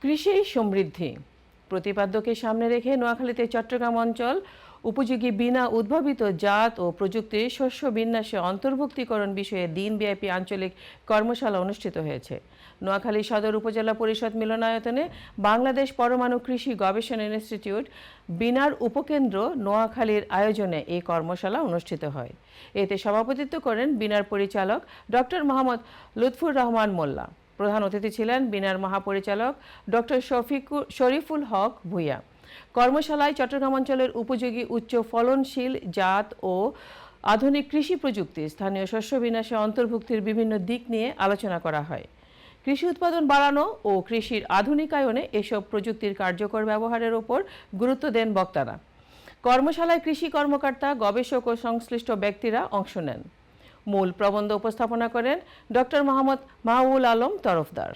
কৃষি সমৃদ্ধি প্রতিপাদ্যকে সামনে রেখে নোয়াখালীতে চট্টগ্রাম অঞ্চল উপযোগী বিনা উদ্ভাবিত জাত ও প্রযুক্তির শস্য বিন্যাসে অন্তর্ভুক্তিকরণ বিষয়ে দিনব্যাপী আঞ্চলিক কর্মশালা অনুষ্ঠিত হয়েছে। নোয়াখালী সদর উপজেলা পরিষদ মিলনায়তনে বাংলাদেশ পরমাণু কৃষি গবেষণা ইনস্টিটিউট বিনার উপকেন্দ্র নোয়াখালীর আয়োজনে এই কর্মশালা অনুষ্ঠিত হয়। এতে সভাপতিত্ব করেন বিনার পরিচালক ডক্টর মোহাম্মদ লুৎফুর রহমান মোল্লা। প্রধান অতিথি ছিলেন বিনার মহাপরিচালক ডক্টর শরীফুল হক ভূঁইয়া। কর্মশালায় চট্টগ্রাম অঞ্চলের উপযোগী উচ্চ ফলনশীল জাত ও আধুনিক কৃষি প্রযুক্তি, স্থানীয় শস্য বিন্যাসে অন্তর্ভুক্তির বিভিন্ন দিক নিয়ে আলোচনা করা হয়। কৃষি উৎপাদন বাড়ানো ও কৃষির আধুনিকায়নে এসব প্রযুক্তির কার্যকর ব্যবহারের উপর গুরুত্ব দেন বক্তারা। কর্মশালায় কৃষি কর্মকর্তা, গবেষক ও সংশ্লিষ্ট ব্যক্তিরা অংশ নেন। মূল প্রবন্ধ উপস্থাপনা করেন ডক্টর মোহাম্মদ মাহবুল আলম তরফদার।